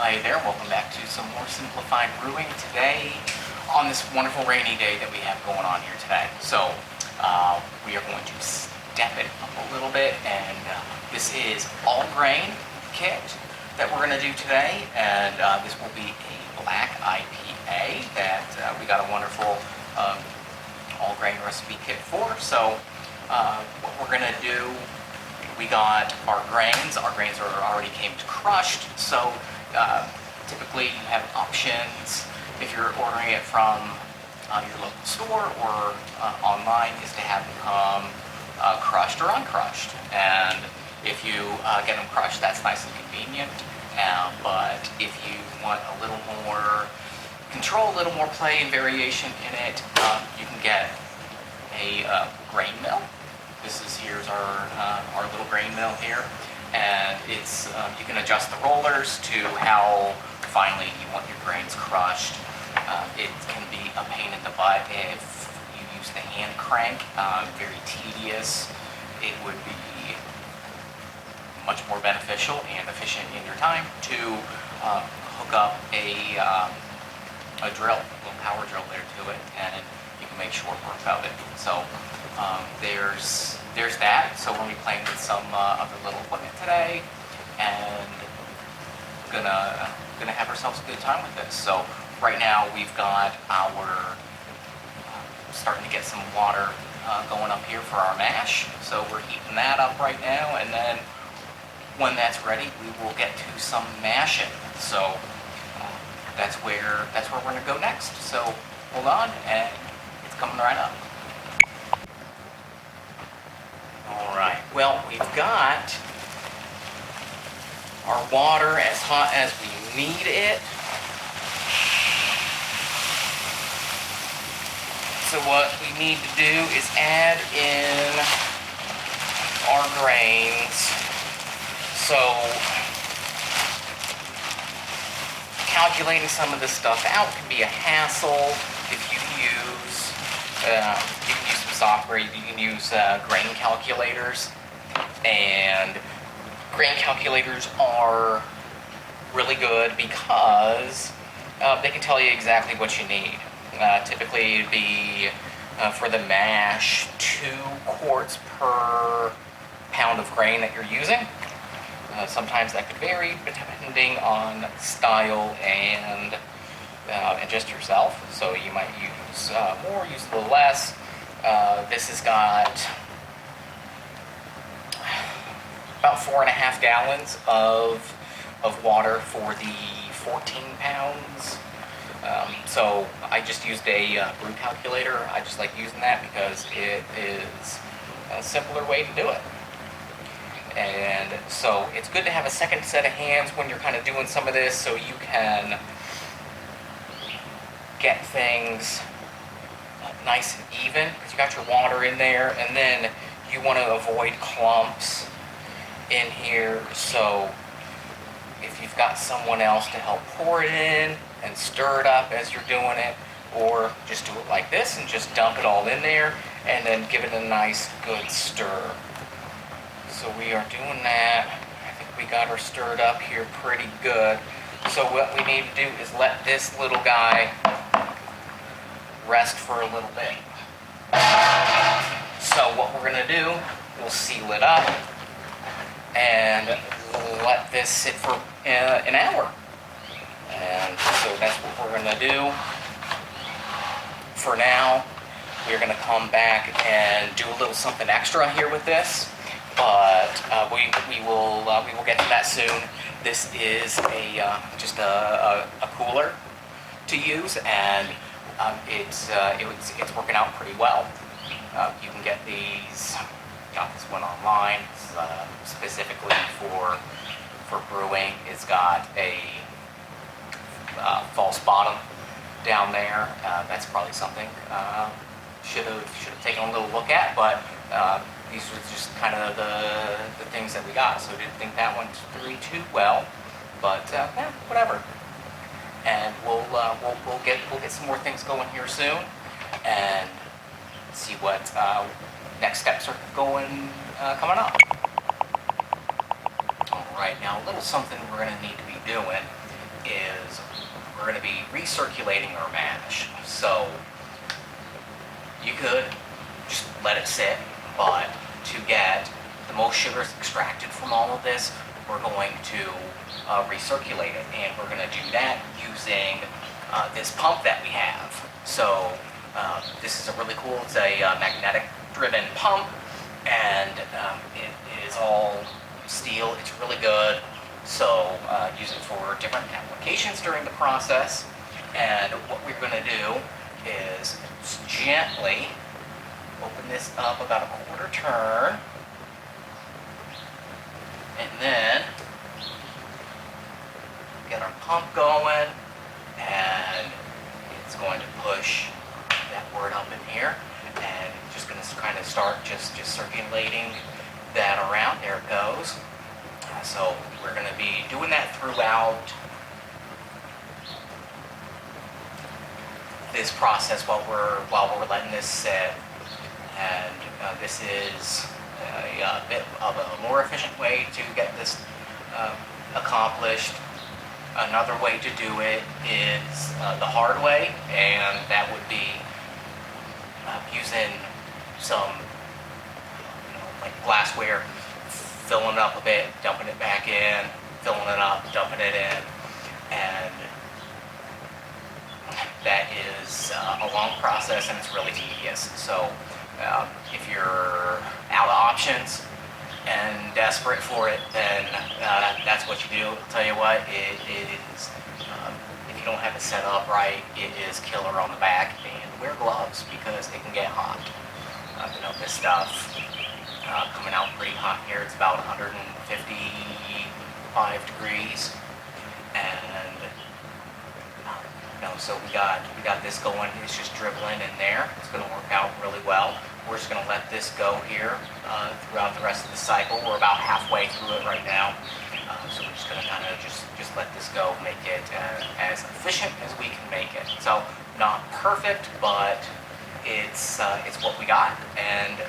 Hi there, welcome back to some more Simplified Brewing today on this wonderful rainy day that we have going on here today. So we are going to step it up a little bit, and this is all grain kit that we're going to do today, and this will be a Black IPA that we got a wonderful all grain recipe kit for. So what we're going to do, we got our grains. Our grains are already came crushed, so typically you have options if you're ordering it from your local store or online, is to have them come crushed or uncrushed. And if you get them crushed, that's nice and convenient. But if you want a little more control, a little more play and variation in it, you can get a grain mill. Here's our little grain mill here, and it's you can adjust the rollers to how finely you want your grains crushed. It can be a pain in the butt if you use the hand crank, very tedious. It would be much more beneficial and efficient in your time to hook up a drill, a little power drill there to it, and you can make short work of it. So there's that. So we're going to be playing with some other little equipment today, and gonna have ourselves a good time with this. So right now we've got our starting to get some water going up here for our mash. So we're heating that up right now, and then when that's ready, we will get to some mashing. So that's where we're going to go next. So hold on, and it's coming right up. All right, well, we've got our water as hot as we need it. So what we need to do is add in our grains. So calculating some of this stuff out can be a hassle if you use some software. You can use grain calculators, and grain calculators are really good because they can tell you exactly what you need. Typically it'd be for the mash 2 quarts per pound of grain that you're using. Sometimes that could vary depending on style and just yourself. So you might use more, use a little less. This has got about 4.5 gallons of water for the 14 pounds. So I just used a brew calculator. I just like using that because it is a simpler way to do it. And so it's good to have a second set of hands when you're kind of doing some of this, so you can get things nice and even, because you got your water in there, and then you want to avoid clumps in here. So if you've got someone else to help pour it in and stir it up as you're doing it, or just do it like this and just dump it all in there and then give it a nice good stir. So we are doing that. I think we got her stirred up here pretty good. So what we need to do is let this little guy rest for a little bit. So what we're going to do, we'll seal it up and let this sit for an hour. And so that's what we're going to do. For now, we're going to come back and do a little something extra here with this. But we will get to that soon. This is just a cooler to use, and it's working out pretty well. You can get these. Got this one online specifically for brewing. It's got a false bottom down there. That's probably something should have taken a little look at, but. These are just kind of the things that we got, so didn't think that one through too well, but yeah, whatever. And we'll get some more things going here soon, and see what next steps are coming up. All right, now a little something we're going to need to be doing is we're going to be recirculating our mash. So you could just let it sit, but to get the most sugars extracted from all of this, we're going to recirculate it, and we're going to do that using this pump that we have. So this is a really cool, it's a magnetic driven pump, and it is all steel. It's really good. So use it for different applications during the process. And what we're going to do is gently open this up about a quarter turn, and then get our pump going, and it's going to push that wort up in here, and just going to kind of start just circulating that around. There it goes. So we're going to be doing that throughout this process while we're letting this sit. And this is a bit of a more efficient way to get this accomplished. Another way to do it is the hard way, and that would be using some like glassware, filling it up a bit, dumping it back in, filling it up, dumping it in, and that is a long process, and it's really tedious. So if you're out of options and desperate for it, then that's what you do. I'll tell you what, it is, if you don't have it set up right, it is killer on the back. And wear gloves because it can get hot. This stuff coming out pretty hot here. It's about 155 degrees, and so we got this going. It's just dribbling in there. It's going to work out really well. We're just going to let this go here throughout the rest of the cycle. We're about halfway through it right now, so we're just going to kind of just let this go, make it as efficient as we can make it. So not perfect, but it's what we got, and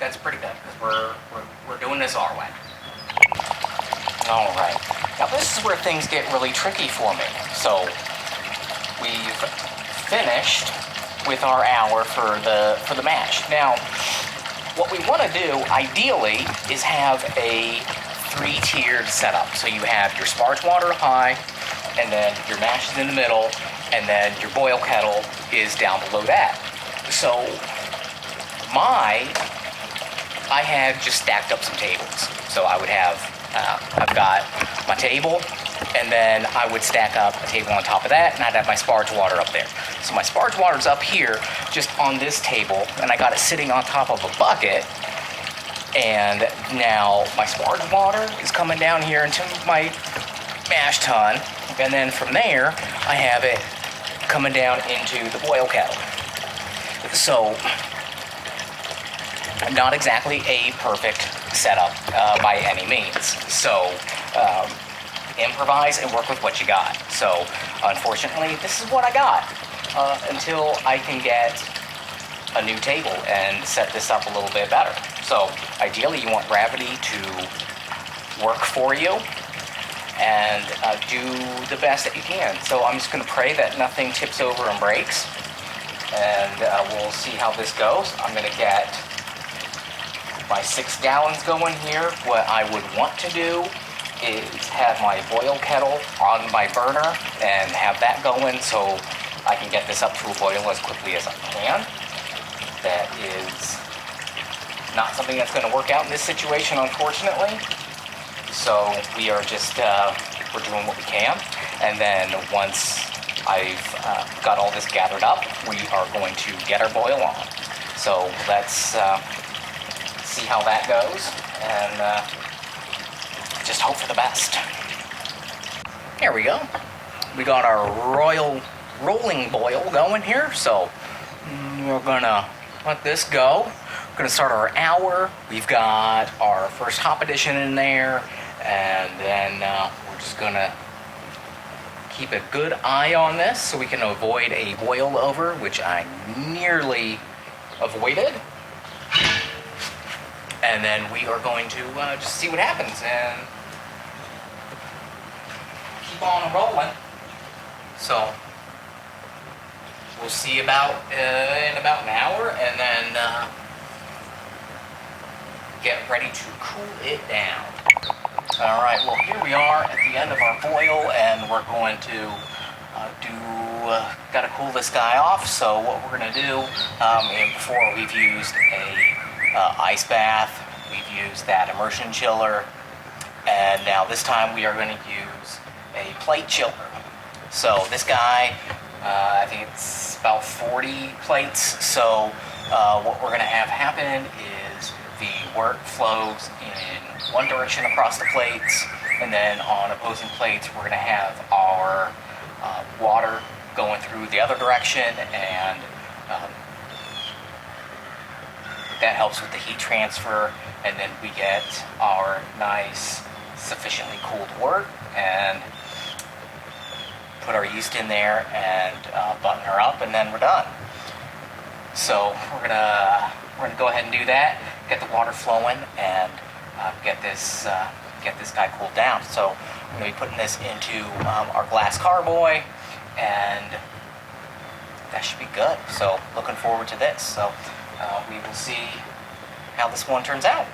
that's pretty good because we're doing this our way. All right. Now this is where things get really tricky for me. So we've finished with our hour for the mash. Now, what we want to do ideally is have a 3-tiered setup. So you have your sparge water high, and then your mash is in the middle, and then your boil kettle is down below that. So I had just stacked up some tables. So I would have, I've got my table, and then I would stack up a table on top of that, and I'd have my sparge water up there. So my sparge water's up here, just on this table, and I got it sitting on top of a bucket. And now my sparge water is coming down here into my mash tun, and then from there, I have it coming down into the boil kettle. So, not exactly a perfect setup by any means. So, improvise and work with what you got. So, unfortunately, this is what I got until I can get a new table and set this up a little bit better. So, ideally, you want gravity to work for you and do the best that you can. So, I'm just going to pray that nothing tips over and breaks, and we'll see how this goes. I'm going to get my 6 gallons going here. What I would want to do is have my boil kettle on my burner and have that going so I can get this up to a boil as quickly as I can. That is not something that's going to work out in this situation, unfortunately. So we are just, we're doing what we can. And then once I've got all this gathered up, we are going to get our boil on. So let's see how that goes, and just hope for the best. Here we go. We got our royal rolling boil going here, so we're gonna let this go. We're gonna start our hour. We've got our first hop addition in there, and then we're just gonna keep a good eye on this so we can avoid a boil over, which I nearly avoided. And then we are going to just see what happens and keep keep on rolling. So we'll see about in about an hour, and then get ready to cool it down. All right, well, here we are at the end of our boil, and we're going to got to cool this guy off. So what we're going to do, and before we've used a ice bath, we've used that immersion chiller, and now this time we are going to use a plate chiller. So this guy, I think it's about 40 plates. So what we're going to have happen is the work flows in one direction across the plates, and then on opposing plates we're going to have our water going through the other direction, and that helps with the heat transfer, and then we get our nice sufficiently cooled wort and put our yeast in there and button her up, and then we're done. So we're gonna go ahead and do that, get the water flowing, and get this guy cooled down. So I'm gonna be putting this into our glass carboy, and that should be good. So looking forward to this. So we will see how this one turns out.